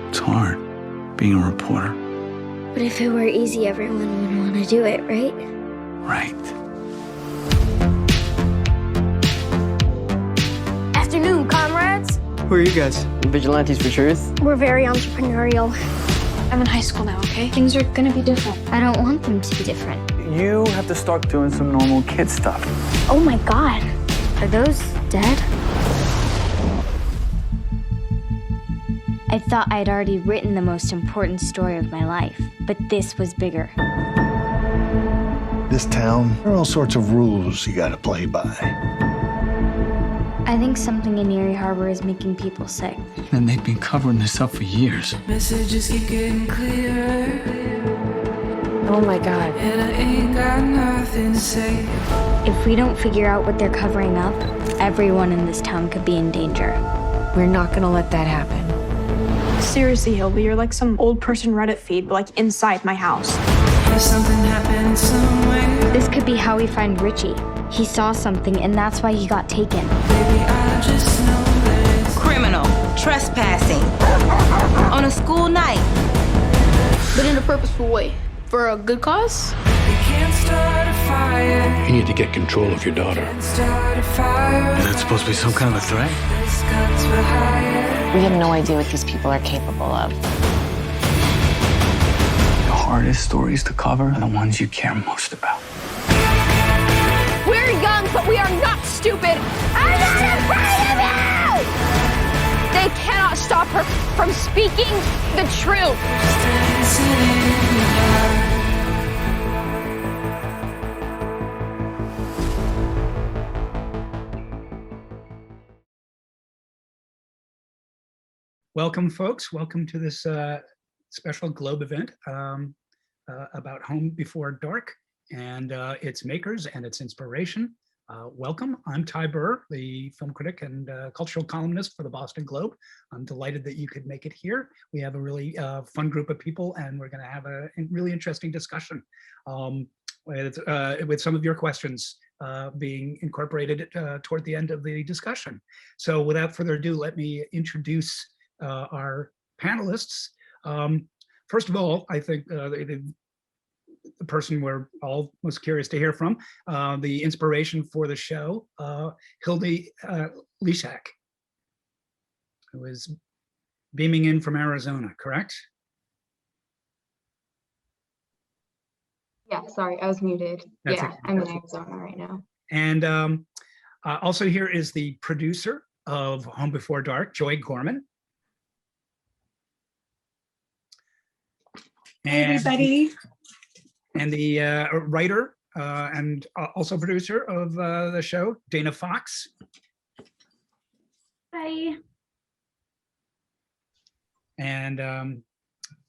It's hard being a reporter. But if it were easy, everyone would want to do it, right? Right. Afternoon, comrades. Who are you guys? Vigilantes for truth? We're very entrepreneurial. I'm in high school now, okay? Things are gonna be different. I don't want them to be different. You have to start doing some normal kid stuff. Oh my God. Are those dead? I thought I'd already written the most important story of my life, but this was bigger. This town, there are all sorts of rules you gotta play by. I think something in Erie Harbor is making people sick. And they've been covering this up for years. Messages keep getting clearer, Oh my God. and I ain't got nothing to say. If we don't figure out what they're covering up, everyone in this town could be in danger. We're not gonna let that happen. Seriously, Hilby, you're like some old person Reddit feed, but like inside my house. There's something happening somewhere. This could be how we find Richie. He saw something, and that's why he got taken. Baby, I just know this. Criminal trespassing on a school night. But in a purposeful way. For a good cause? We can't start a fire. You need to get control of your daughter. Can't start a fire. Is that supposed to be some kind of a threat? The stakes were higher. We have no idea what these people are capable of. The hardest stories to cover are the ones you care most about. We're young, but we are not stupid. I'm not afraid of you! They cannot stop her from speaking the truth. Dancing in the dark. Welcome, folks. Welcome to this special Globe event about Home Before Dark and its makers and its inspiration. Welcome. I'm Ty Burr, the film critic and cultural columnist for the Boston Globe. I'm delighted that you could make it here. We have a really fun group of people, and we're going to have a really interesting discussion with some of your questions being incorporated toward the end of the discussion. So without further ado, let me introduce our panelists. First of all, I think the person we're all most curious to hear from, the inspiration for the show, Hildy Lishak, who is beaming in from Arizona, correct? Yeah, sorry, I was muted. That's yeah, okay. I'm in Arizona right now. And also here is the producer of Home Before Dark, Joy Gorman. Hey, everybody. And the writer and also producer of the show, Dana Fox. Hi. And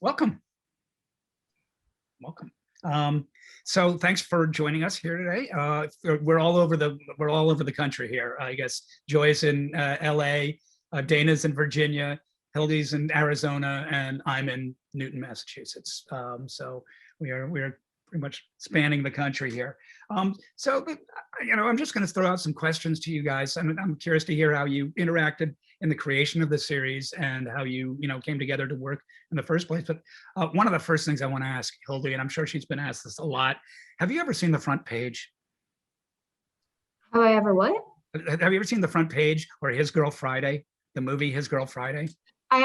welcome. Welcome. So thanks for joining us here today. We're all over the country here. I guess Joy's in LA, Dana's in Virginia, Hildy's in Arizona, and I'm in Newton, Massachusetts. So we are pretty much spanning the country here. So I'm just going to throw out some questions to you guys. I'm curious to hear how you interacted in the creation of the series and how you came together to work in the first place. But one of the first things I want to ask Hildy, and I'm sure she's been asked this a lot, have you ever seen the front page? Have I ever what? Have you ever seen the front page or His Girl Friday, the movie His Girl Friday? I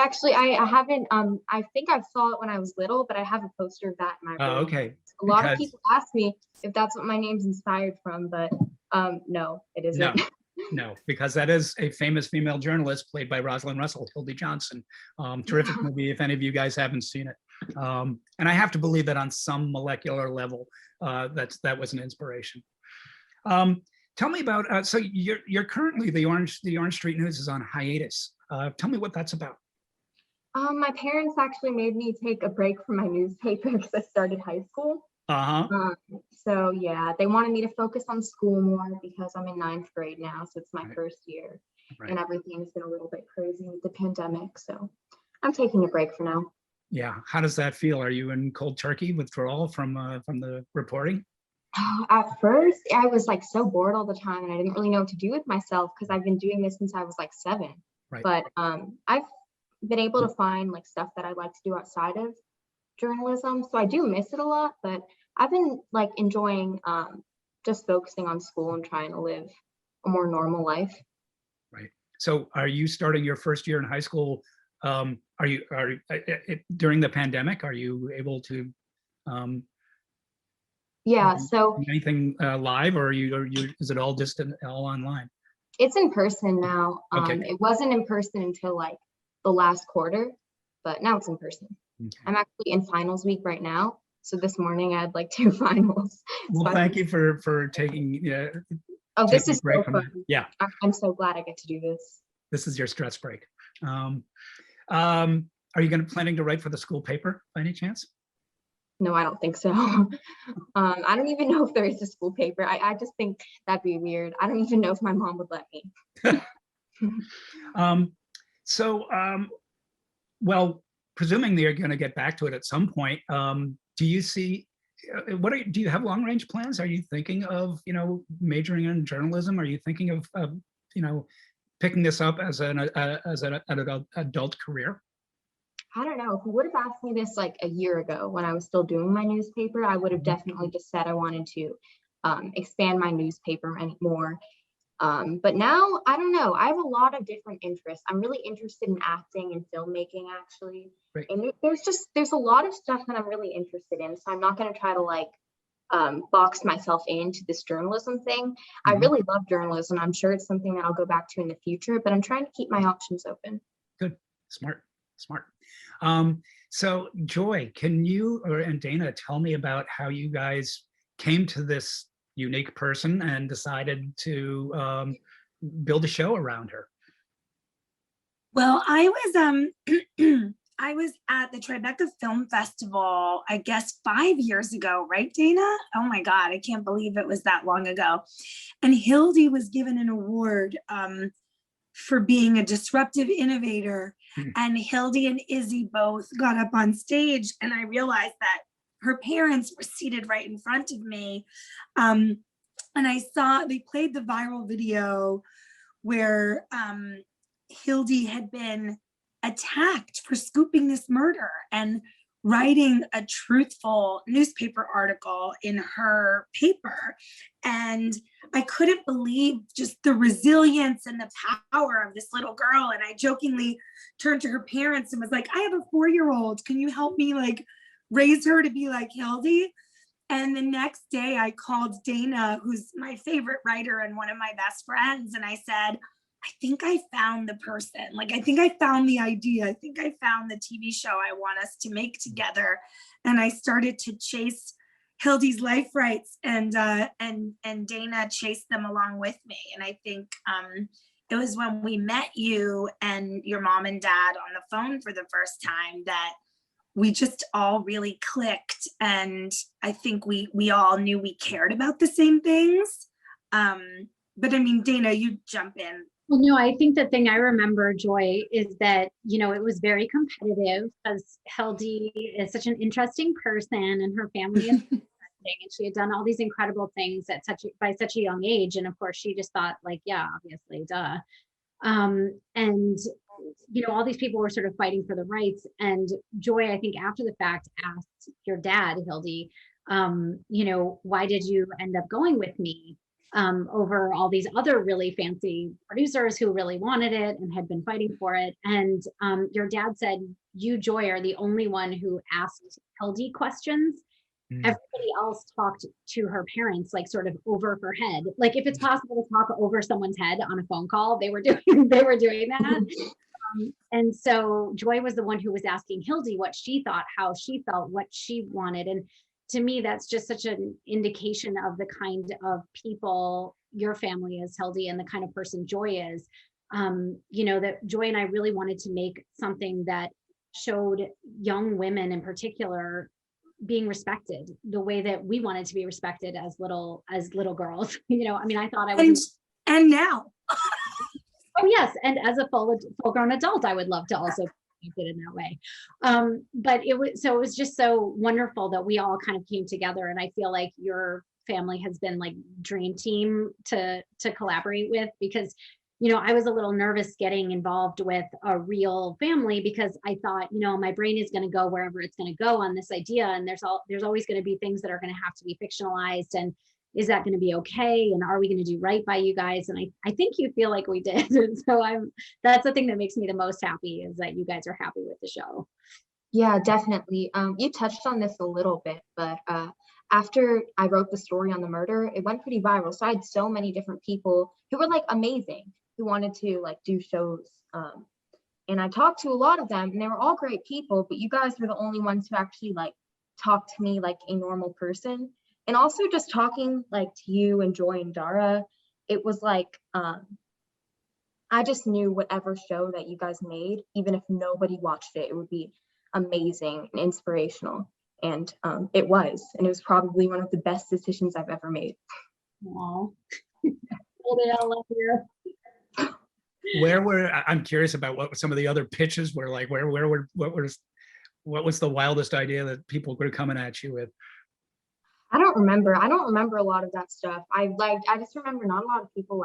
haven't, I think I saw it when I was little, but I have a poster of that in my room. Oh, okay. A lot of people ask me if that's what my name's inspired from, but no, it isn't. No, because that is a famous female journalist played by Rosalind Russell, Hildy Johnson. Terrific movie if any of you guys haven't seen it. And I have to believe that on some molecular level, that was an inspiration. Tell me about, so you're currently, the Orange Street News is on hiatus. Tell me what that's about. My parents actually made me take a break from my newspaper because I started high school. So yeah, they wanted me to focus on school more because I'm in 9th grade now, so it's my first year, and everything's been a little bit crazy with the pandemic. So I'm taking a break for now. Yeah, how does that feel? Are you in cold turkey withdrawal from the reporting? At first, I was like so bored all the time, and I didn't really know what to do with myself because I've been doing this since I was like 7. Right. But I've been able to find like stuff that I like to do outside of journalism. So I do miss it a lot, but I've been like enjoying just focusing on school and trying to live a more normal life. Right. So are you starting your first year in high school? During the pandemic, are you able to so anything live, or is it all distant, all online? It's in person now. Okay. It wasn't in person until like the last quarter, but now it's in person. Okay. I'm actually in finals week right now. So this morning I had like 2 finals. Well, so thank you for taking this is so fun. Yeah. I'm so glad I get to do this. This is your stress break. Are you planning to write for the school paper by any chance? No, I don't think so. I don't even know if there is a school paper. I just think that'd be weird. I don't even know if my mom would let me. Well, presuming they're going to get back to it at some point, do you see, do you have long range plans? Are you thinking of, majoring in journalism? Are you thinking of, picking this up as an adult career? I don't know. If you would have asked me this like a year ago when I was still doing my newspaper, I would have definitely just said I wanted to expand my newspaper more. But now, I don't know. I have a lot of different interests. I'm really interested in acting and filmmaking, actually. Right. And there's a lot of stuff that I'm really interested in. So I'm not going to try to like box myself into this journalism thing. I really love journalism. I'm sure it's something that I'll go back to in the future, but I'm trying to keep my options open. Good. Smart. So Joy, can you and Dana tell me about how you guys came to this unique person and decided to build a show around her? Well, I was at the Tribeca Film Festival, I guess 5 years ago, right, Dana? Oh my God, I can't believe it was that long ago. And Hildy was given an award for being a disruptive innovator. And Hildy and Izzy both got up on stage, and I realized that her parents were seated right in front of me. And I saw they played the viral video where Hildy had been attacked for scooping this murder and writing a truthful newspaper article in her paper. And I couldn't believe just the resilience and the power of this little girl. And I jokingly turned to her parents and was like, I have a 4-year-old. Can you help me like raise her to be like Hildy? And the next day I called Dana, who's my favorite writer and one of my best friends. And I said, I think I found the person. Like, I think I found the idea. I think I found the TV show I want us to make together. And I started to chase Hildy's life rights, and Dana chased them along with me. And I think it was when we met you and your mom and dad on the phone for the first time that we just all really clicked. And I think we all knew we cared about the same things. But I mean, Dana, you jump in. Well, no, I think the thing I remember, Joy, is that, it was very competitive because Hildy is such an interesting person and her family is interesting, and she had done all these incredible things by such a young age. And of course, she just thought like, yeah, obviously, duh. And, all these people were sort of fighting for the rights. And Joy, I think after the fact, asked your dad, Hildy, why did you end up going with me? Over all these other really fancy producers who really wanted it and had been fighting for it. And your dad said, you, Joy, are the only one who asked Hildy questions. Everybody else talked to her parents, like sort of over her head. Like if it's possible to talk over someone's head on a phone call, they were doing that. And so Joy was the one who was asking Hildy what she thought, how she felt, what she wanted. And to me, that's just such an indication of the kind of people your family is, Hildy, and the kind of person Joy is. That Joy and I really wanted to make something that showed young women in particular being respected the way that we wanted to be respected as little girls. I thought I was. And now. Oh yes, and as a full-grown adult, I would love to also it in that way. But it was just so wonderful that we all kind of came together, and I feel like your family has been like dream team to collaborate with, because I was a little nervous getting involved with a real family because I thought, my brain is going to go wherever it's going to go on this idea. And there's always going to be things that are going to have to be fictionalized. And is that going to be okay? And are we going to do right by you guys? And I think you feel like we did. And so that's the thing that makes me the most happy, is that you guys are happy with the show. Yeah, definitely. You touched on this a little bit, but after I wrote the story on the murder, it went pretty viral. So I had so many different people who were like amazing, who wanted to like do shows. And I talked to a lot of them, and they were all great people, but you guys were the only ones who actually like talked to me like a normal person. And also just talking like to you and Joy and Dara, it was like, I just knew whatever show that you guys made, even if nobody watched it, it would be amazing and inspirational. And it was probably one of the best decisions I've ever made. Wow. I love you. I'm curious about what some of the other pitches were like. What was the wildest idea that people were coming at you with? I don't remember a lot of that stuff. I just remember not a lot of people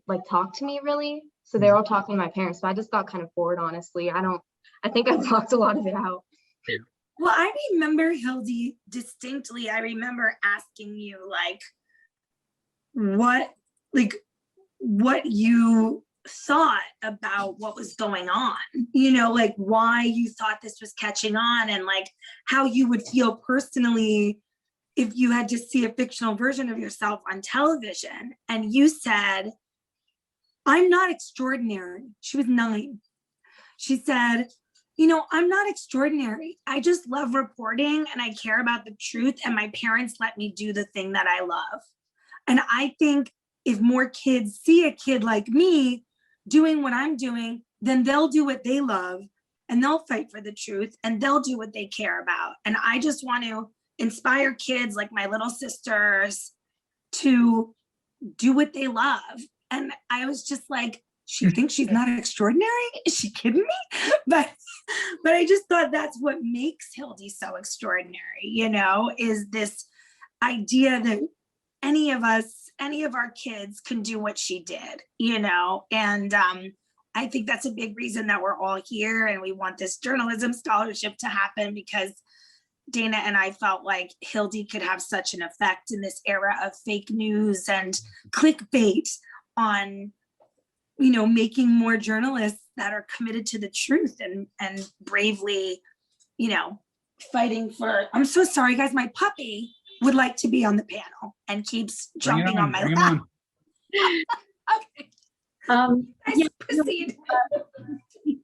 like talk to me really. So they're all talking to my parents. So I just got kind of bored, honestly. I think I blocked a lot of it out. Well, I remember, Hildy, distinctly, I remember asking you like what you thought about what was going on, like why you thought this was catching on, and like how you would feel personally if you had to see a fictional version of yourself on television. And you said, "I'm not extraordinary." She was 9. She said, "I'm not extraordinary. I just love reporting and I care about the truth, and my parents let me do the thing that I love." And I think if more kids see a kid like me doing what I'm doing, then they'll do what they love, and they'll fight for the truth, and they'll do what they care about. And I just want to inspire kids like my little sisters to do what they love. And I was just like, she thinks she's not extraordinary? Is she kidding me? But I just thought that's what makes Hildy so extraordinary, is this idea that any of our kids can do what she did, and I think that's a big reason that we're all here, and we want this journalism scholarship to happen, because Dana and I felt like Hildy could have such an effect in this era of fake news and clickbait on, making more journalists that are committed to the truth and bravely, fighting for. I'm so sorry, guys. My puppy would like to be on the panel and keeps jumping on my lap. Okay. Proceed.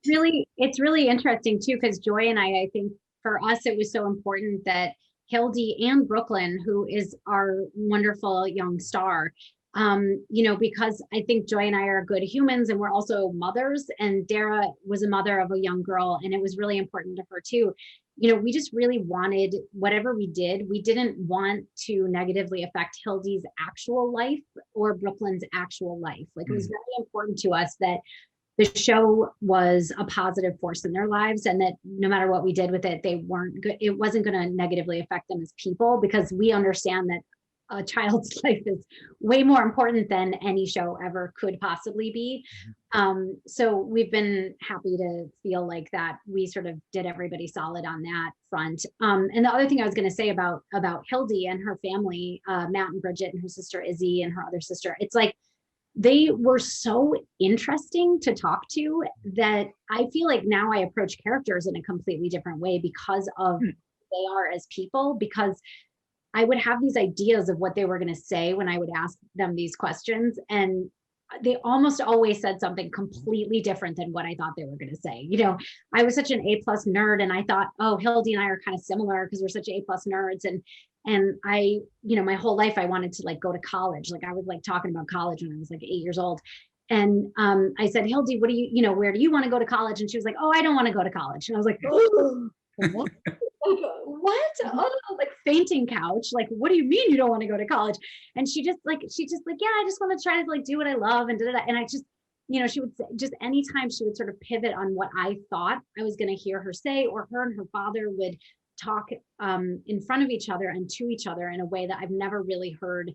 It's really interesting too, because Joy and I think for us, it was so important that Hildy and Brooklyn, who is our wonderful young star, because I think Joy and I are good humans, and we're also mothers, and Dara was a mother of a young girl, and it was really important to her too. We just really wanted, whatever we did, we didn't want to negatively affect Hildy's actual life or Brooklyn's actual life. Like, it was very important to us that the show was a positive force in their lives, and that no matter what we did with it, it wasn't going to negatively affect them as people, because we understand that a child's life is way more important than any show ever could possibly be. So we've been happy to feel like that we sort of did everybody solid on that front. And the other thing I was going to say about Hildy and her family, Matt and Bridget and her sister Izzy and her other sister, it's like they were so interesting to talk to that I feel like now I approach characters in a completely different way because of who they are as people, because I would have these ideas of what they were going to say when I would ask them these questions, and they almost always said something completely different than what I thought they were going to say. I was such an A+ nerd, and I thought, oh, Hildy and I are kind of similar because we're such A+ nerds. And I, my whole life I wanted to like go to college. Like, I was like talking about college when I was like 8 years old. And I said, Hildy, what do you, where do you want to go to college? And she was like, oh, I don't want to go to college. And I was like, oh, what? What? Oh, like fainting couch. Like, what do you mean you don't want to go to college? And she just like, yeah, I just want to try to like do what I love and da-da-da. And I just, she would say, just anytime she would sort of pivot on what I thought I was going to hear her say, or her and her father would talk in front of each other and to each other in a way that I've never really heard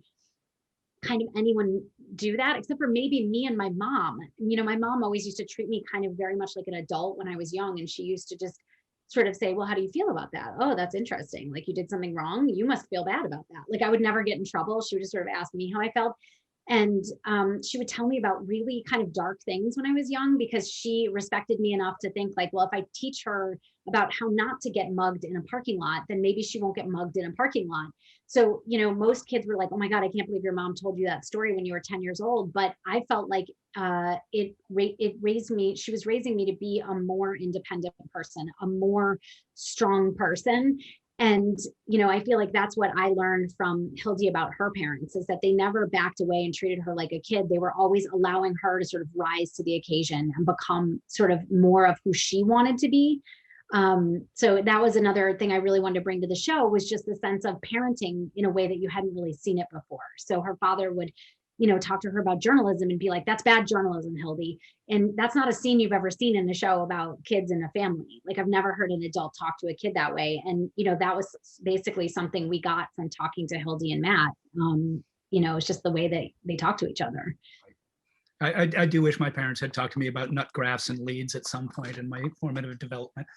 kind of anyone do that, except for maybe me and my mom. You know, my mom always used to treat me kind of very much like an adult when I was young. And she used to just sort of say, well, how do you feel about that? Oh, that's interesting. Like, you did something wrong. You must feel bad about that. Like, I would never get in trouble. She would just sort of ask me how I felt. And she would tell me about really kind of dark things when I was young, because she respected me enough to think like, well, if I teach her about how not to get mugged in a parking lot, then maybe she won't get mugged in a parking lot. So, you know, most kids were like, oh my God, I can't believe your mom told you that story when you were 10 years old. But I felt like it raised me, she was raising me to be a more independent person, a more strong person. And, you know, I feel like that's what I learned from Hildy about her parents, is that they never backed away and treated her like a kid. They were always allowing her to sort of rise to the occasion and become sort of more of who she wanted to be. So that was another thing I really wanted to bring to the show, was just the sense of parenting in a way that you hadn't really seen it before. So her father would, you know, talk to her about journalism and be like, that's bad journalism, Hildy. And that's not a scene you've ever seen in the show about kids in a family. Like, I've never heard an adult talk to a kid that way. And, you know, that was basically something we got from talking to Hildy and Matt. You know, it's just the way that they talk to each other. I do wish my parents had talked to me about nut grafts and leads at some point in my formative development.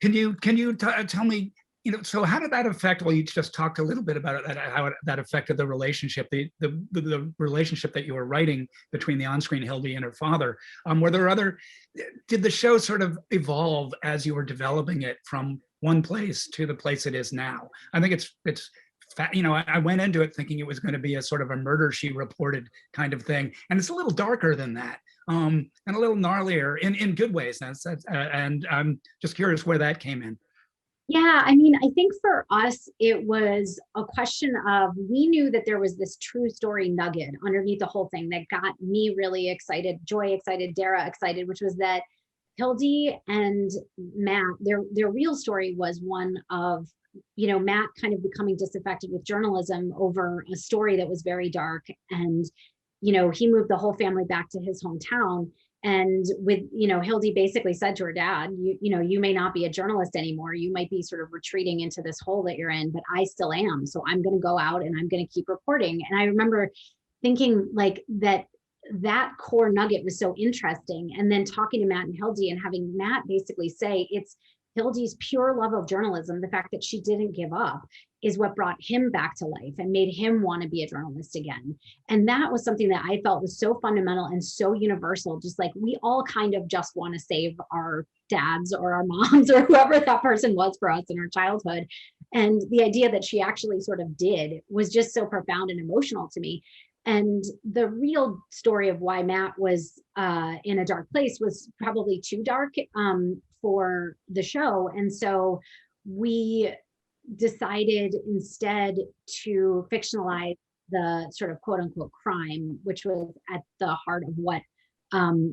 Can you tell me, you know, so how did that affect, well, you just talked a little bit about it, how that affected the relationship, the relationship that you were writing between the on-screen Hildy and her father. Were there other, did the show sort of evolve as you were developing it from one place to the place it is now? I think it's you know, I went into it thinking it was going to be a sort of a murder she reported kind of thing, and it's a little darker than that, and a little gnarlier in good ways. And I'm just curious where that came in. Yeah, I mean, I think for us, it was a question of, we knew that there was this true story nugget underneath the whole thing that got me really excited, Joy excited, Dara excited, which was that Hildy and Matt, their real story was one of, you know, Matt kind of becoming disaffected with journalism over a story that was very dark. And, you know, he moved the whole family back to his hometown. And with, you know, Hildy basically said to her dad, you know, you may not be a journalist anymore. You might be sort of retreating into this hole that you're in, but I still am. So I'm going to go out and I'm going to keep reporting. And I remember thinking like that core nugget was so interesting. And then talking to Matt and Hildy and having Matt basically say it's Hildy's pure love of journalism, the fact that she didn't give up, is what brought him back to life and made him want to be a journalist again. And that was something that I felt was so fundamental and so universal. Just like, we all kind of just want to save our dads or our moms or whoever that person was for us in our childhood. And the idea that she actually sort of did was just so profound and emotional to me. And the real story of why Matt was in a dark place was probably too dark for the show. And so we decided instead to fictionalize the sort of quote unquote crime, which was at the heart of what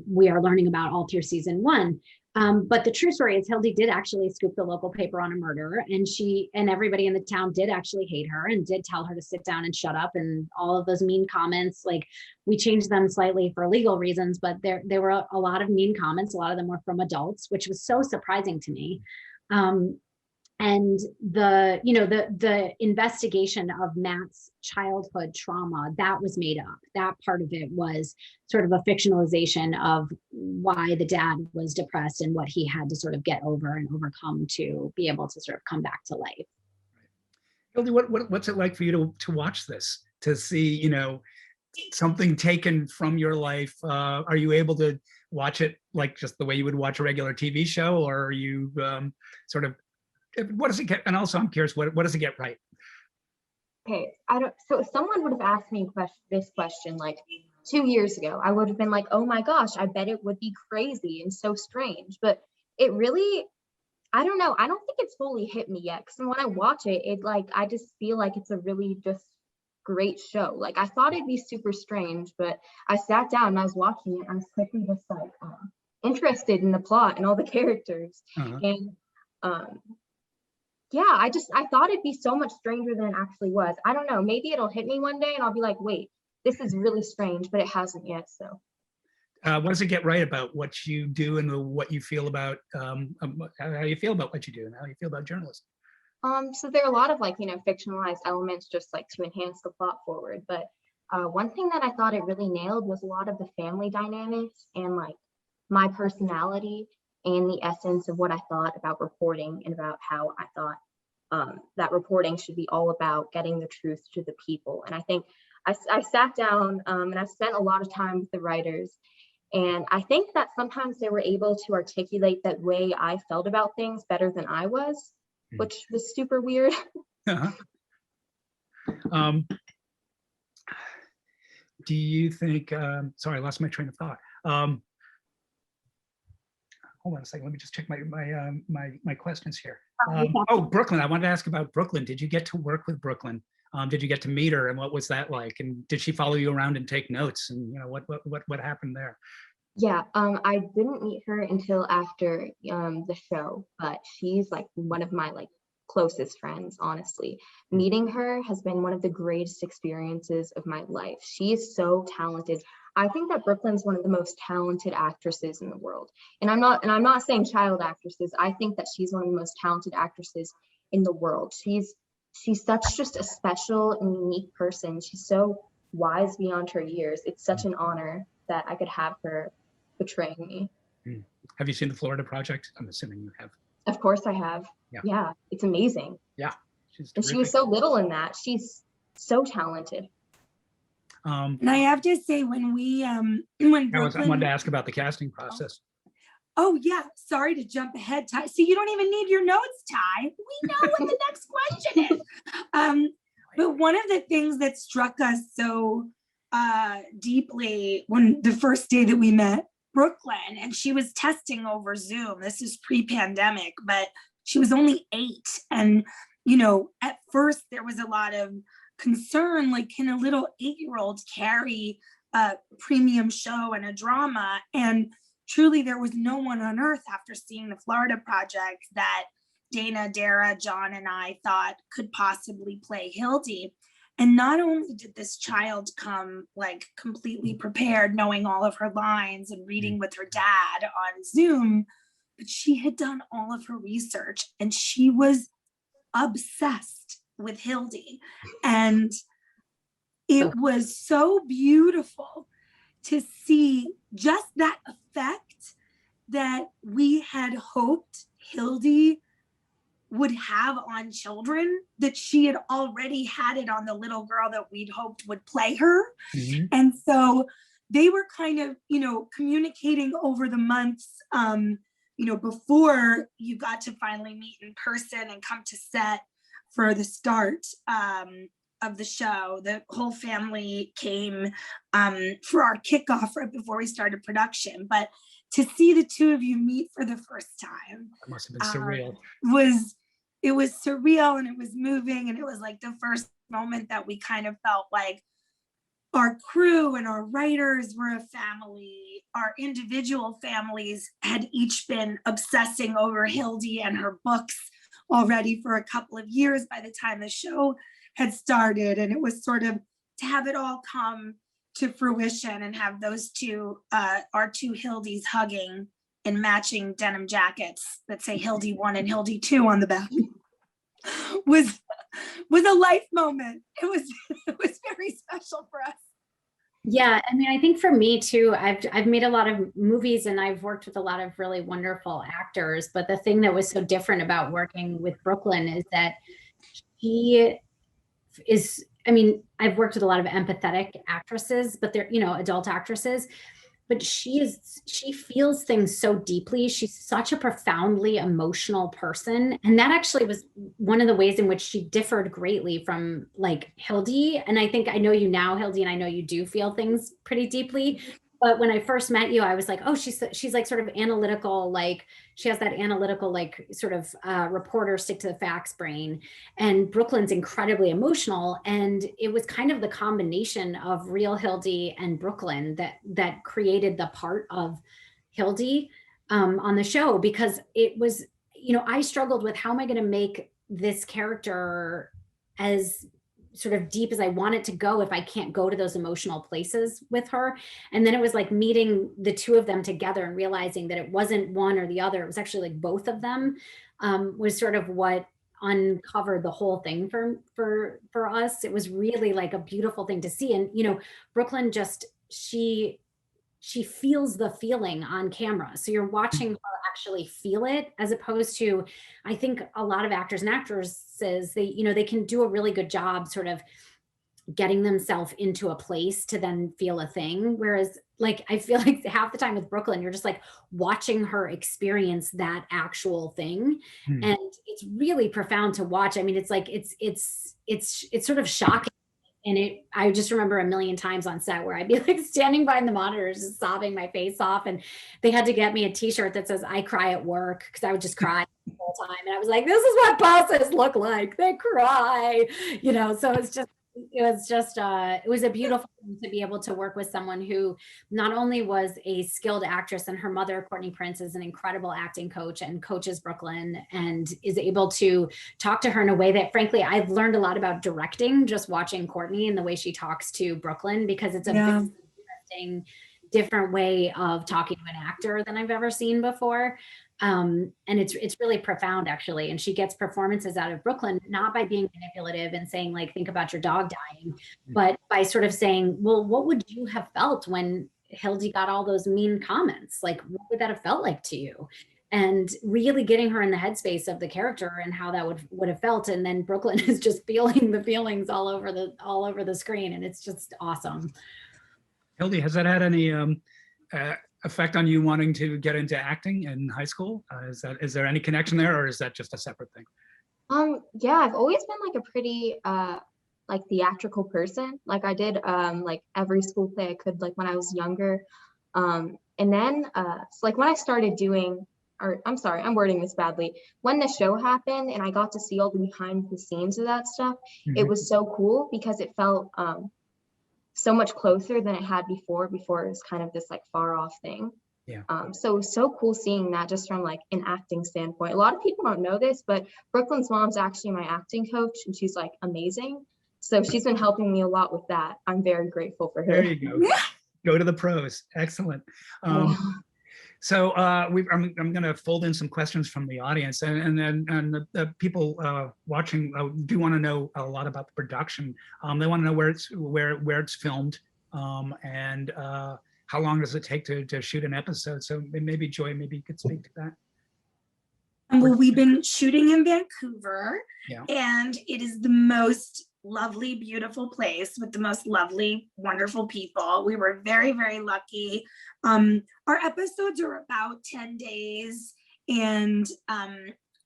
we are learning about all through season 1. But the true story is Hildy did actually scoop the local paper on a murder, and she and everybody in the town did actually hate her and did tell her to sit down and shut up, and all of those mean comments, like, we changed them slightly for legal reasons, but there were a lot of mean comments. A lot of them were from adults, which was so surprising to me. And the investigation of Matt's childhood trauma, that was made up. That part of it was sort of a fictionalization of why the dad was depressed and what he had to sort of get over and overcome to be able to sort of come back to life. Hildy, what's it like for you to watch this, to see, you know, something taken from your life? Are you able to watch it like just the way you would watch a regular TV show, or are you sort of, what does it get? And also, I'm curious, what does it get right? Okay, so if someone would have asked me this question like 2 years ago, I would have been like, oh my gosh, I bet it would be crazy and so strange. But it really, I don't know. I don't think it's fully hit me yet. Because when I watch it, I just feel like it's a really just great show. Like, I thought it'd be super strange, but I sat down and I was watching it. I was quickly just like interested in the plot and all the characters. And yeah, I thought it'd be so much stranger than it actually was. I don't know, maybe it'll hit me one day and I'll be like, wait, this is really strange, but it hasn't yet. So what does it get right about what you do and what you feel about how you feel about what you do and how you feel about journalism? So there are a lot of fictionalized elements just like to enhance the plot forward, but One thing that I thought it really nailed was a lot of the family dynamics and like my personality and the essence of what I thought about reporting and about how I thought that reporting should be all about getting the truth to the people. And I think I sat down and I've spent a lot of time with the writers. And I think that sometimes they were able to articulate that way I felt about things better than I was, which was super weird. Do you think, sorry, I lost my train of thought. Hold on a second, let me just check my questions here. Oh, Brooklyn, I wanted to ask about Brooklyn. Did you get to work with Brooklyn? Did you get to meet her, and what was that like? And did she follow you around and take notes? And what happened there? Yeah, I didn't meet her until after the show, but she's like one of my like closest friends, honestly. Meeting her has been one of the greatest experiences of my life. She is so talented. I think that Brooklyn's one of the most talented actresses in the world. And I'm not saying child actresses. I think that she's one of the most talented actresses in the world. She's such just a special and unique person. She's so wise beyond her years. It's such an honor that I could have her portraying me. Have you seen the Florida Project? I'm assuming you have. Of course I have. Yeah, it's amazing. Yeah, and she was so little in that. She's so talented. And I have to say, when Brooklyn, I wanted to ask about the casting process. Oh yeah, sorry to jump ahead, Ty. See, you don't even need your notes, Ty. We know what the next question is. But one of the things that struck us so deeply when the first day that we met Brooklyn, and she was testing over Zoom. This is pre-pandemic, but she was only 8. And, at first there was a lot of concern, like, can a little 8-year-old carry a premium show and a drama? And truly there was no one on earth after seeing the Florida Project that Dana, Dara, John, and I thought could possibly play Hildy. And not only did this child come like completely prepared, knowing all of her lines and reading with her dad on Zoom, but she had done all of her research and she was obsessed with Hildy. And it was so beautiful to see just that effect that we had hoped Hildy would have on children, that she had already had it on the little girl that we'd hoped would play her. And so they were kind of, communicating over the months, before you got to finally meet in person and come to set for the start of the show. The whole family came for our kickoff right before we started production. But to see the two of you meet for the first time, it must have been surreal. It was surreal, and it was moving, and it was like the first moment that we kind of felt like our crew and our writers were a family. Our individual families had each been obsessing over Hildy and her books already for a couple of years by the time the show had started. And it was sort of to have it all come to fruition and have those two, our two Hildys hugging in matching denim jackets that say Hildy 1 and Hildy 2 on the back was a life moment. It was very special for us. Yeah, I mean, I think for me too, I've made a lot of movies and I've worked with a lot of really wonderful actors, but the thing that was so different about working with Brooklyn is that she is, I mean, I've worked with a lot of empathetic actresses, but they're, adult actresses, but she feels things so deeply. She's such a profoundly emotional person. And that actually was one of the ways in which she differed greatly from like Hildy. And I think I know you now, Hildy, and I know you do feel things pretty deeply. But when I first met you, I was like, oh, she's like sort of analytical, like she has that analytical, like sort of reporter stick to the facts brain. And Brooklyn's incredibly emotional. And it was kind of the combination of real Hildy and Brooklyn that created the part of Hildy on the show, because it was, I struggled with how am I going to make this character as sort of deep as I want it to go if I can't go to those emotional places with her. And then it was like meeting the two of them together and realizing that it wasn't one or the other. It was actually like both of them was sort of what uncover the whole thing for us. It was really like a beautiful thing to see. And, you know, Brooklyn just, she feels the feeling on camera. So you're watching her actually feel it, as opposed to, I think a lot of actors and actresses, they, you know, they can do a really good job sort of getting themselves into a place to then feel a thing. Whereas like, I feel like half the time with Brooklyn, you're just like watching her experience that actual thing. And it's really profound to watch. I mean, it's like, it's sort of shocking. And I just remember a million times on set where I'd be like standing behind the monitors, just sobbing my face off. And they had to get me a t-shirt that says, "I cry at work," because I would just cry the whole time. And I was like, this is what bosses look like. They cry, you know? So it was a beautiful thing to be able to work with someone who not only was a skilled actress, and her mother, Courtney Prince, is an incredible acting coach and coaches Brooklyn, and is able to talk to her in a way that, frankly, I've learned a lot about directing just watching Courtney and the way she talks to Brooklyn, because it's a very interesting, different way of talking to an actor than I've ever seen before. And it's really profound, actually. And she gets performances out of Brooklyn, not by being manipulative and saying like, think about your dog dying, but by sort of saying, well, what would you have felt when Hildy got all those mean comments? Like, what would that have felt like to you? And really getting her in the headspace of the character and how that would have felt. And then Brooklyn is just feeling the feelings all over the screen. And it's just awesome. Hildy, has that had any effect on you wanting to get into acting in high school? Is there any connection there, or is that just a separate thing? Yeah, I've always been like a pretty like theatrical person. Like I did like every school play I could, like when I was younger. And then so like when I started doing, or I'm sorry, I'm wording this badly. When the show happened and I got to see all the behind the scenes of that stuff, it was so cool because it felt so much closer than it had before. Before it was kind of this like far off thing. Yeah. So it was so cool seeing that just from like an acting standpoint. A lot of people don't know this, but Brooklyn's mom's actually my acting coach, and she's like amazing. So she's been helping me a lot with that. I'm very grateful for her. There you go. Go to the pros. Excellent. So I'm going to fold in some questions from the audience, and the people watching do want to know a lot about the production. They want to know where it's filmed, and how long does it take to shoot an episode. So maybe Joy, maybe you could speak to that. Well, we've been shooting in Vancouver, and it is the most lovely, beautiful place with the most lovely, wonderful people. We were very, very lucky. Our episodes are about 10 days. And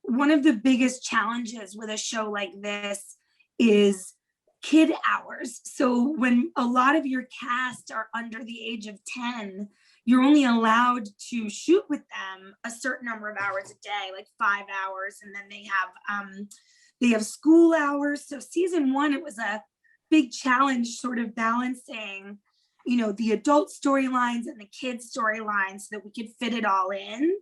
one of the biggest challenges with a show like this is kid hours. So when a lot of your cast are under the age of 10, you're only allowed to shoot with them a certain number of hours a day, like 5 hours. And then they have school hours. So season 1, it was a big challenge sort of balancing, you know, the adult storylines and the kids storylines so that we could fit it all in.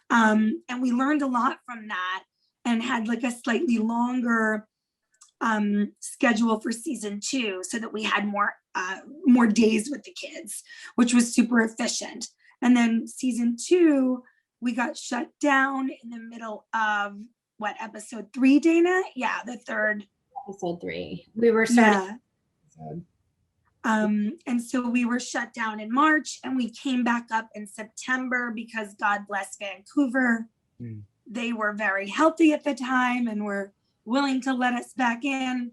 And we learned a lot from that and had like a slightly longer schedule for season 2 so that we had more days with the kids, which was super efficient. And then season 2, we got shut down in the middle of episode 3, Dana? Yeah, the third. Episode 3. We were starting. And so we were shut down in March, and we came back up in September because God bless Vancouver. They were very healthy at the time and were willing to let us back in.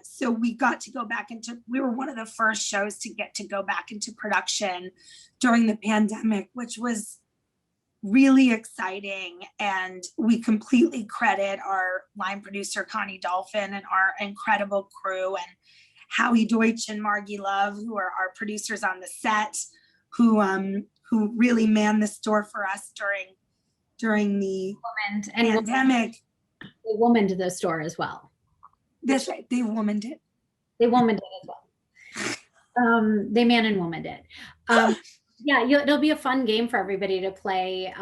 So we got to go back we were one of the first shows to get to go back into production during the pandemic, which was really exciting. And we completely credit our line producer, Connie Dolphin, and our incredible crew, and Howie Deutsch and Margie Love, who are our producers on the set, who really manned the store for us during the pandemic. They womaned the store as well. That's right. They womaned it. They womaned it as well. They man and womaned it. Yeah, it'll be a fun game for everybody to play,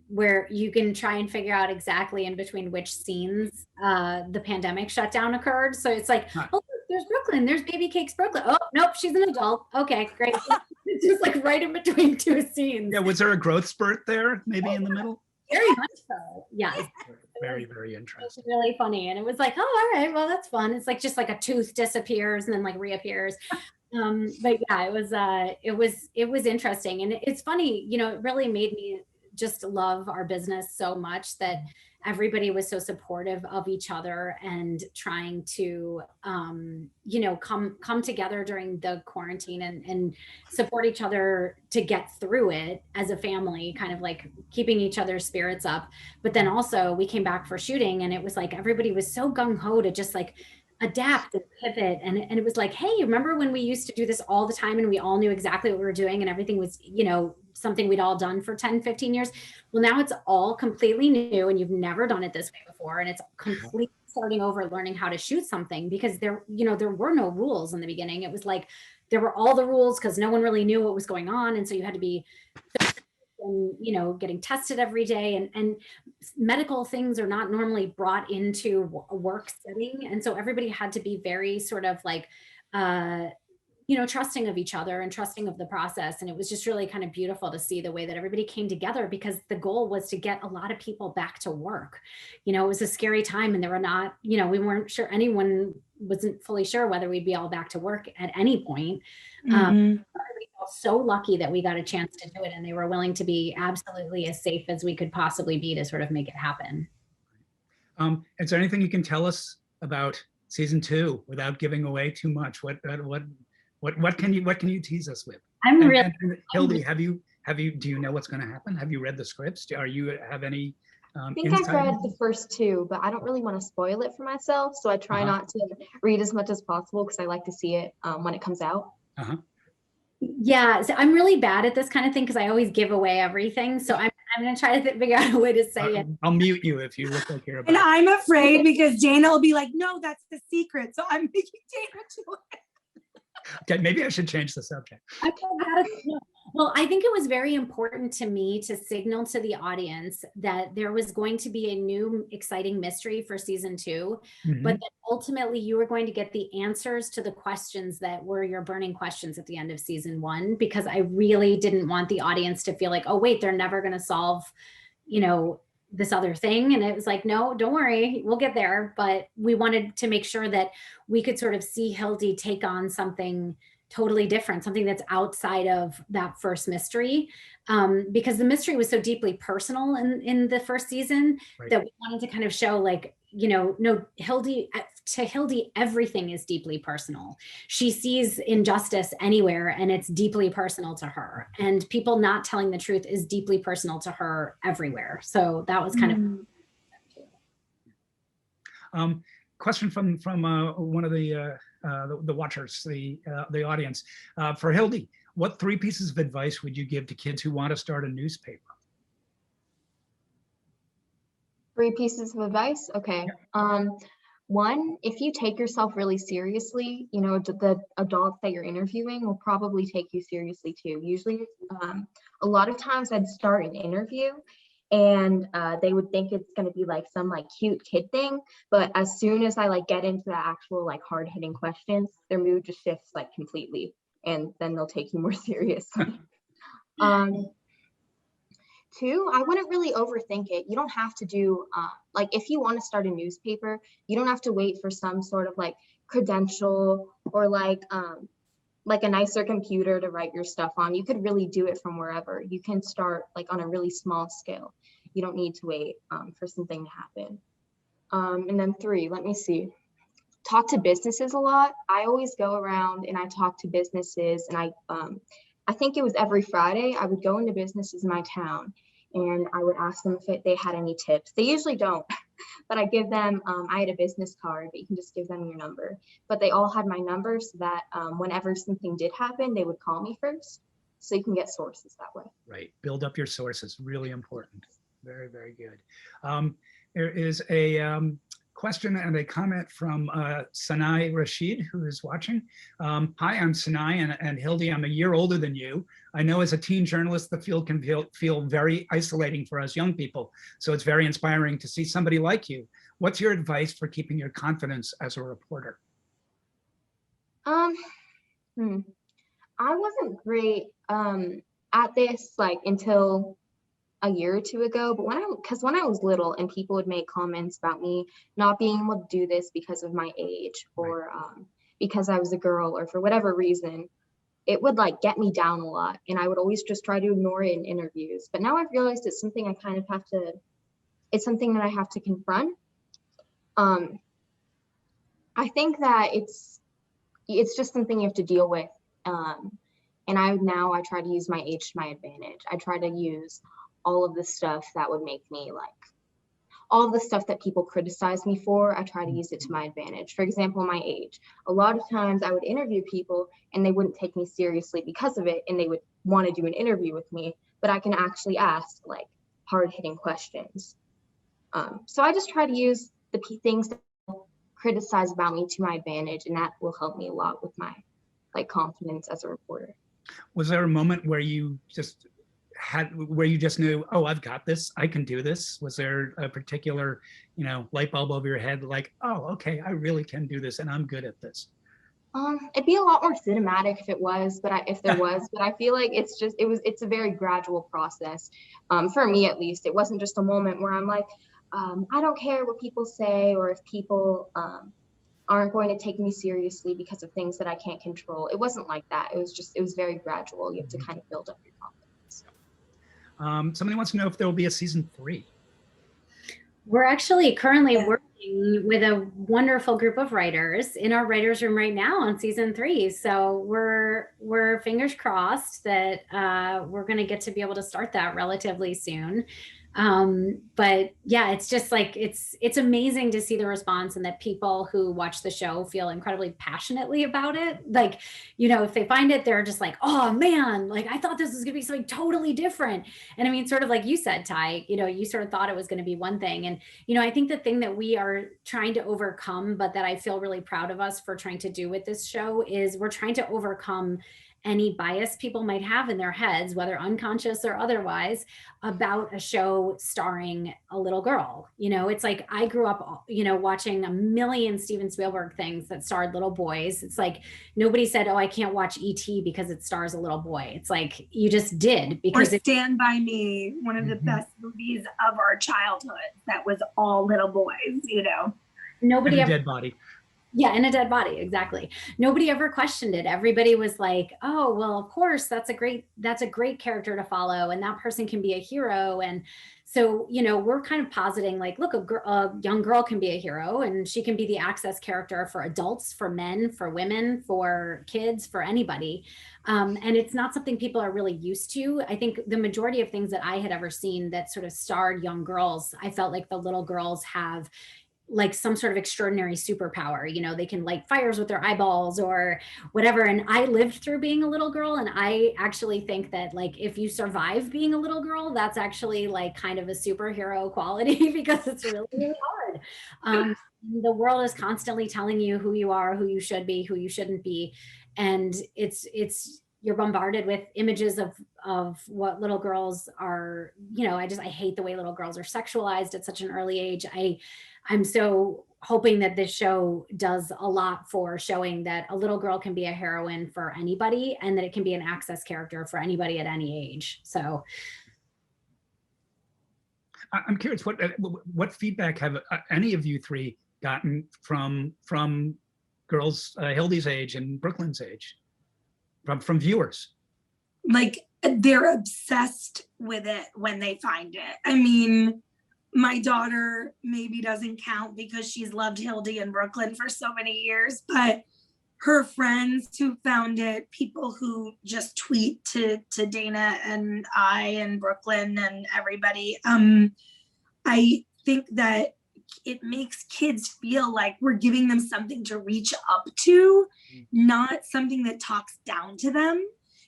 where you can try and figure out exactly in between which scenes the pandemic shutdown occurred. So it's like, oh, there's Brooklyn, there's Baby Cakes Brooklyn. Oh, nope, she's an adult. Okay, great. It's just like right in between 2 scenes. Yeah, was there a growth spurt there, maybe in the middle? Very much so, yes. Very, very interesting. Really funny. And it was like, oh, all right, well, that's fun. It's like just like a tooth disappears and then like reappears. But yeah, it was interesting. And it's funny, you know, it really made me just love our business so much that everybody was so supportive of each other and trying to you know, come together during the quarantine and support each other to get through it as a family, kind of like keeping each other's spirits up. But then also we came back for shooting and it was like everybody was so gung-ho to just like adapt and pivot, and it was like, hey, remember when we used to do this all the time and we all knew exactly what we were doing and everything was, you know, something we'd all done for 10-15 years. Well, now it's all completely new and you've never done it this way before, and it's completely starting over, learning how to shoot something, because there, you know, there were no rules in the beginning. It was like there were all the rules because no one really knew what was going on, and so you had to be, and you know, getting tested every day, and medical things are not normally brought into a work setting, and so everybody had to be very sort of like you know, trusting of each other and trusting of the process. And it was just really kind of beautiful to see the way that everybody came together, because the goal was to get a lot of people back to work. You know, it was a scary time and there were not, you know, we weren't sure, anyone wasn't fully sure whether we'd be all back to work at any point. Everybody felt so lucky that we got a chance to do it, and they were willing to be absolutely as safe as we could possibly be to sort of make it happen. Is there anything you can tell us about season 2 without giving away too much? What can you tease us with? And Hildy, do you know what's going to happen? Have you read the scripts? Have any I think I've read the first 2, but I don't really want to spoil it for myself, so I try not to read as much as possible because I like to see it when it comes out. Yeah, so I'm really bad at this kind of thing because I always give away everything. So I'm going to try to figure out a way to say it. I'll mute you if you look like you're about. And I'm afraid because Dana will be like, no, that's the secret. So I'm making Dana do it. Okay, maybe I should change the subject. Well, I think it was very important to me to signal to the audience that there was going to be a new exciting mystery for season 2, but that ultimately you were going to get the answers to the questions that were your burning questions at the end of season 1, because I really didn't want the audience to feel like, oh, wait, they're never going to solve, you know, this other thing. And it was like, no, don't worry, we'll get there. But we wanted to make sure that we could sort of see Hildy take on something totally different, something that's outside of that first mystery, because the mystery was so deeply personal in the first season that we wanted to kind of show, like, you know, no, Hildy, everything is deeply personal. She sees injustice anywhere and it's deeply personal to her, and people not telling the truth is deeply personal to her everywhere. So that was kind of question from one of the watchers, the audience. For Hildy, what 3 pieces of advice would you give to kids who want to start a newspaper? 3 pieces of advice? Okay. One, if you take yourself really seriously, you know, the adults that you're interviewing will probably take you seriously too. Usually, a lot of times I'd start an interview and they would think it's going to be like some like cute kid thing, but as soon as I like get into the actual like hard-hitting questions, their mood just shifts like completely, and then they'll take you more seriously. 2, I wouldn't really overthink it. You don't have to do like, if you want to start a newspaper, you don't have to wait for some sort of like credential or like a nicer computer to write your stuff on. You could really do it from wherever. You can start like on a really small scale. You don't need to wait for something to happen. And then 3, let me see. Talk to businesses a lot. I always go around and I talk to businesses, and I think it was every Friday, I would go into businesses in my town and I would ask them if they had any tips. They usually don't, but I give them, I had a business card, but you can just give them your number. But they all had my number so that whenever something did happen, they would call me first. So you can get sources that way. Right, build up your sources, really important. Very, very good. There is a question and a comment from Sanai Rashid, who is watching. Hi, I'm Sanai, and Hildy, I'm a year older than you. I know as a teen journalist, the field can feel very isolating for us young people. So it's very inspiring to see somebody like you. What's your advice for keeping your confidence as a reporter? I wasn't great at this like until a year or two ago, but when I was little and people would make comments about me not being able to do this because of my age or because I was a girl or for whatever reason, it would like get me down a lot, and I would always just try to ignore it in interviews. But now I've realized it's something I kind of have to, it's something that I have to confront. I think that it's just something you have to deal with. And I try to use my age to my advantage. I try to use all of the stuff that would make me like, all of the stuff that people criticize me for, I try to use it to my advantage. For example, my age. A lot of times I would interview people and they wouldn't take me seriously because of it, and they would want to do an interview with me, but I can actually ask like hard-hitting questions. So I just try to use the things that people criticize about me to my advantage, and that will help me a lot with my like confidence as a reporter. Was there a moment where you just knew, oh, I've got this, I can do this? Was there a particular, light bulb over your head, like, oh, okay, I really can do this and I'm good at this? It'd be a lot more cinematic if it was, but if there was, but I feel like it's a very gradual process. For me, at least, it wasn't just a moment where I'm like, I don't care what people say, or if people aren't going to take me seriously because of things that I can't control. It wasn't like that. It was very gradual. You have to kind of build up your confidence. Somebody wants to know if there will be a season 3. We're actually currently working with a wonderful group of writers in our writers' room right now on season 3. So we're fingers crossed that we're going to get to be able to start that relatively soon. But yeah, it's just like, it's amazing to see the response, and that people who watch the show feel incredibly passionately about it. Like, if they find it, they're just like, oh man, like I thought this was gonna be something totally different. And I mean, sort of like you said, Ty, you sort of thought it was going to be one thing. And, I think the thing that we are trying to overcome, but that I feel really proud of us for trying to do with this show, is we're trying to overcome any bias people might have in their heads, whether unconscious or otherwise, about a show starring a little girl. It's like, I grew up, watching a million Steven Spielberg things that starred little boys. It's like, nobody said, oh, I can't watch E.T. because it stars a little boy. It's like, you just did, because or Stand By Me, one of the best movies of our childhood, that was all little boys, Nobody ever, dead body. Yeah, in a dead body, exactly. Nobody ever questioned it. Everybody was like, "Oh, well, of course, that's a great character to follow, and that person can be a hero." And so, we're kind of positing, like, look, a young girl can be a hero, and she can be the access character for adults, for men, for women, for kids, for anybody. And it's not something people are really used to. I think the majority of things that I had ever seen that sort of starred young girls, I felt like the little girls have like some sort of extraordinary superpower. They can light fires with their eyeballs or whatever. And I lived through being a little girl, and I actually think that, like, if you survive being a little girl, that's actually like kind of a superhero quality, because it's really, really hard. The world is constantly telling you who you are, who you should be, who you shouldn't be. And you're bombarded with images of what little girls are, I hate the way little girls are sexualized at such an early age. I'm so hoping that this show does a lot for showing that a little girl can be a heroine for anybody, and that it can be an access character for anybody at any age. So I'm curious, what feedback have any of you three gotten from girls Hildy's age and Brooklyn's age, from viewers? Like, they're obsessed with it when they find it. I mean, my daughter maybe doesn't count because she's loved Hildy and Brooklyn for so many years, but her friends who found it, people who just tweet to Dana and I and Brooklyn and everybody, I think that it makes kids feel like we're giving them something to reach up to, not something that talks down to them,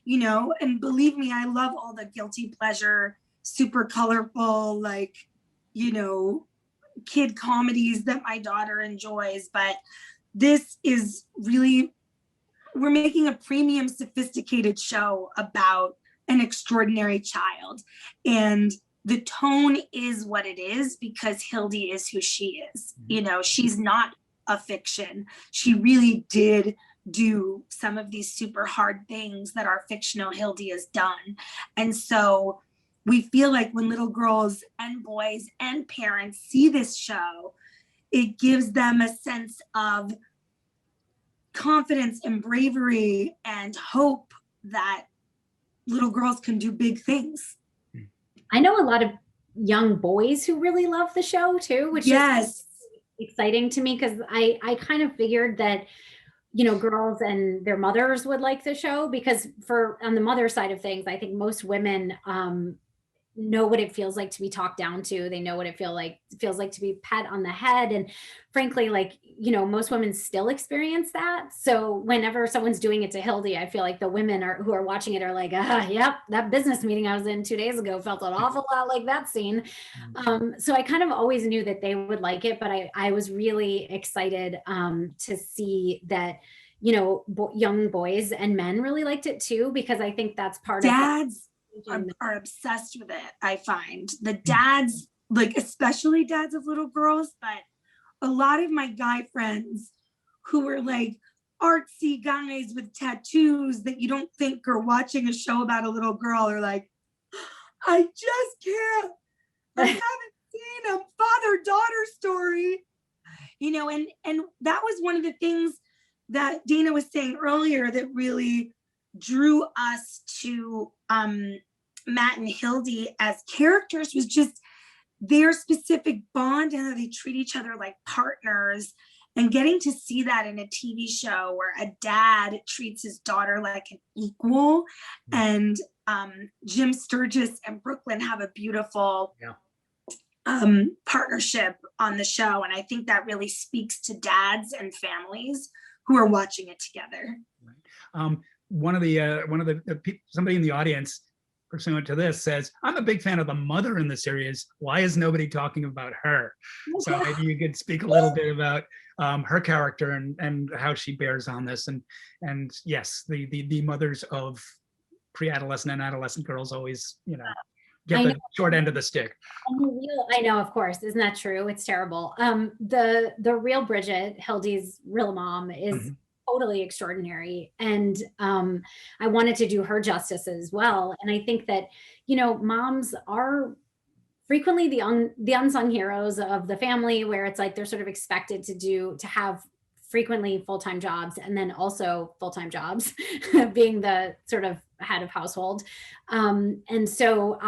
and believe me, I love all the guilty pleasure, super colorful, like, kid comedies that my daughter enjoys, but this is really, we're making a premium, sophisticated show about an extraordinary child. And the tone is what it is because Hildy is who she is. She's not a fiction. She really did do some of these super hard things that our fictional Hildy has done. And so we feel like when little girls and boys and parents see this show, it gives them a sense of confidence and bravery and hope that little girls can do big things. I know a lot of young boys who really love the show too, which is exciting to me, because I kind of figured that, you know, girls and their mothers would like the show, because on the mother side of things, I think most women know what it feels like to be talked down to. They know what it feels like to be pat on the head. And frankly, like, you know, most women still experience that. So whenever someone's doing it to Hildy, I feel like the women who are watching it are like, yep, that business meeting I was in 2 days ago felt an awful lot like that scene. So I kind of always knew that they would like it, but I was really excited to see that, you know, young boys and men really liked it too, because I think that's part of dads are obsessed with it. I find the dads, like especially dads of little girls, but a lot of my guy friends who are like artsy guys with tattoos that you don't think are watching a show about a little girl are like, I just can't. I haven't seen a father-daughter story. You know, and that was one of the things that Dana was saying earlier that really drew us to Matt and Hildy as characters, was just their specific bond and how they treat each other like partners, and getting to see that in a TV show where a dad treats his daughter like an equal. And Jim Sturgis and Brooklyn have a beautiful partnership on the show, and I think that really speaks to dads and families who are watching it together. One of the somebody in the audience pursuant to this says, I'm a big fan of the mother in the series. Why is nobody talking about her? So maybe you could speak a little bit about her character and how she bears on this. And yes, the mothers of pre-adolescent and adolescent girls always, you know, get the short end of the stick. I know, of course. Isn't that true? It's terrible. The real Bridget, Hildy's real mom, is totally extraordinary. And I wanted to do her justice as well. And I think that, you know, moms are frequently the unsung heroes of the family, where it's like they're sort of expected to have frequently full-time jobs, and then also full-time jobs being the sort of head of household. And so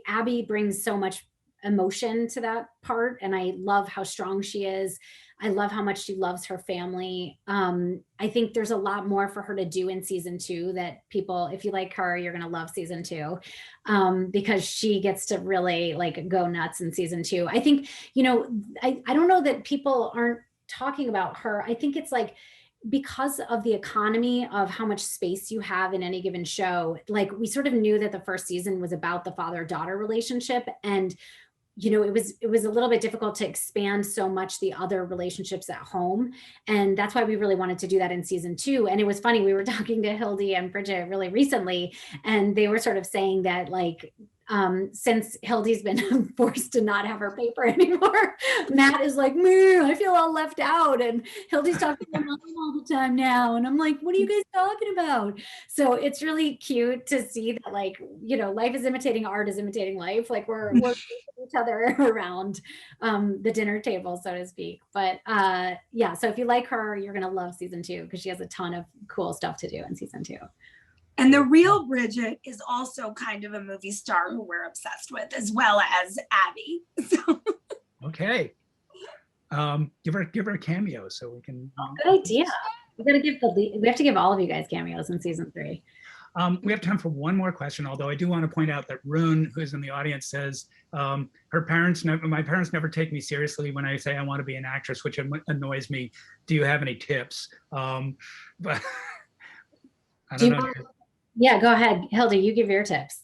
Abby brings so much emotion to that part, and I love how strong she is. I love how much she loves her family. I think there's a lot more for her to do in season 2 that people, if you like her, you're going to love season 2, because she gets to really like go nuts in season 2. I think, you know, I don't know that people aren't talking about her. I think it's like, because of the economy of how much space you have in any given show, like we sort of knew that the first season was about the father-daughter relationship, and you know, it was a little bit difficult to expand so much the other relationships at home. And that's why we really wanted to do that in season 2. And it was funny, we were talking to Hildy and Bridget really recently, and they were sort of saying that like, since Hildy's been forced to not have her paper anymore, Matt is like, me, I feel all left out. And Hildy's talking to mom all the time now. And I'm like, what are you guys talking about? So it's really cute to see that, like, you know, life is imitating art is imitating life. Like we're each other around the dinner table, so to speak. But yeah, so if you like her, you're going to love season 2, because she has a ton of cool stuff to do in season 2. And the real Bridget is also kind of a movie star who we're obsessed with, as well as Abby. So. Okay. Give her a cameo so we can. Good idea. We have to give all of you guys cameos in season 3. We have time for one more question, although I do want to point out that Rune, who's in the audience, says my parents never take me seriously when I say I want to be an actress, which annoys me. Do you have any tips? But I don't know. Yeah, go ahead. Hildy, you give your tips.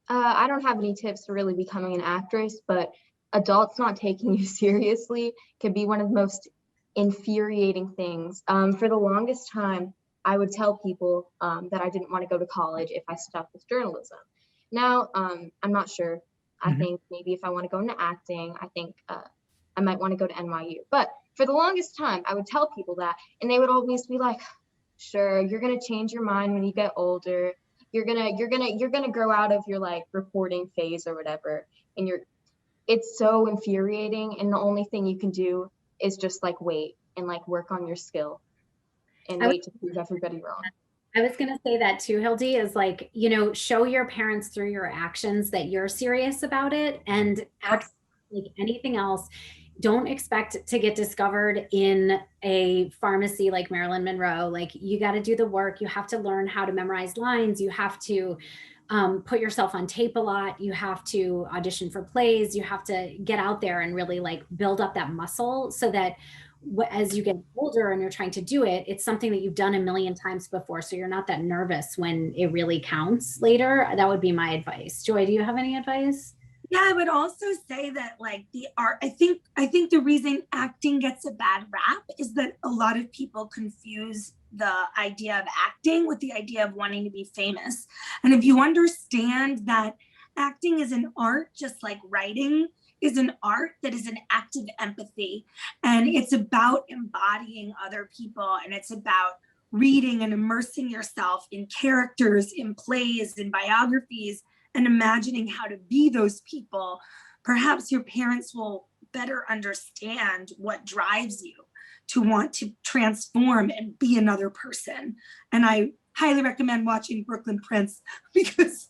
I don't have any tips for really becoming an actress, but adults not taking you seriously can be one of the most infuriating things. For the longest time, I would tell people that I didn't want to go to college if I stuck with journalism. Now, I'm not sure. I think maybe if I want to go into acting, I think I might want to go to NYU. But for the longest time, I would tell people that, and they would always be like, sure, you're going to change your mind when you get older. you're gonna grow out of your like reporting phase or whatever, and it's so infuriating, and the only thing you can do is just like wait and like work on your skill and wait to prove everybody wrong. I was going to say that too, Hildy, is like, you know, show your parents through your actions that you're serious about it, and act like anything else. Don't expect to get discovered in a pharmacy like Marilyn Monroe. Like, you got to do the work. You have to learn how to memorize lines. You have to put yourself on tape a lot. You have to audition for plays. You have to get out there and really like build up that muscle so that as you get older and you're trying to do it, it's something that you've done a million times before. So you're not that nervous when it really counts later. That would be my advice. Joy, do you have any advice? Yeah, I would also say that like the art, I think the reason acting gets a bad rap is that a lot of people confuse the idea of acting with the idea of wanting to be famous. And if you understand that acting is an art, just like writing is an art that is an act of empathy, and it's about embodying other people, and it's about reading and immersing yourself in characters, in plays, in biographies, and imagining how to be those people, perhaps your parents will better understand what drives you to want to transform and be another person. And I highly recommend watching Brooklyn Prince, because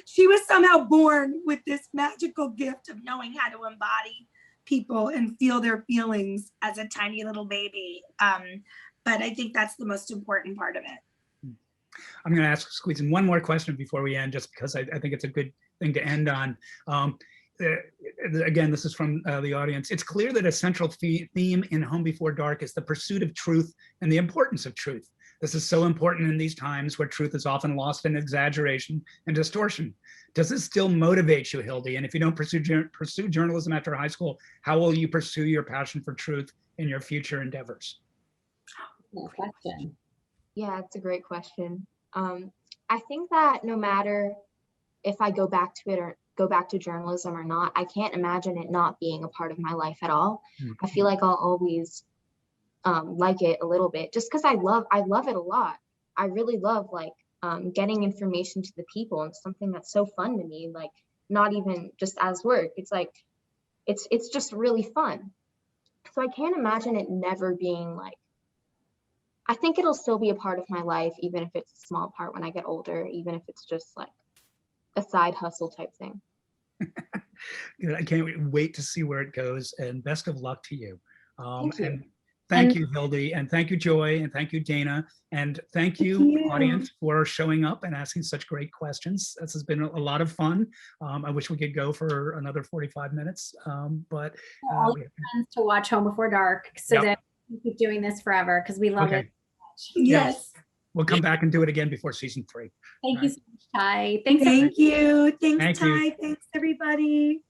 she was somehow born with this magical gift of knowing how to embody people and feel their feelings as a tiny little baby. But I think that's the most important part of it. I'm going to squeeze in one more question before we end, just because I think it's a good thing to end on. Again, this is from the audience. It's clear that a central theme in Home Before Dark is the pursuit of truth and the importance of truth. This is so important in these times where truth is often lost in exaggeration and distortion. Does this still motivate you, Hildy? And if you don't pursue journalism after high school, how will you pursue your passion for truth in your future endeavors? Good question. Yeah, it's a great question. I think that no matter if I go back to it or go back to journalism or not, I can't imagine it not being a part of my life at all. Mm-hmm. I feel like I'll always like it a little bit, just because I love it a lot. I really love like getting information to the people, and something that's so fun to me, like not even just as work. It's like it's just really fun. So I can't imagine it never being like, I think it'll still be a part of my life, even if it's a small part when I get older, even if it's just like a side hustle type thing. Good. I can't wait to see where it goes, and best of luck to you. Thank you. And thank you, Hildy, and thank you, Joy, and thank you, Dana, and thank you, audience, for showing up and asking such great questions. This has been a lot of fun. I wish we could go for another 45 minutes, but all your friends to watch Home Before Dark, so that we keep doing this forever, because we love it so much. Yes. We'll come back and do it again before season 3. Thank you so much, Ty. Thank you. Thanks, Thank Ty. you. Thanks, everybody.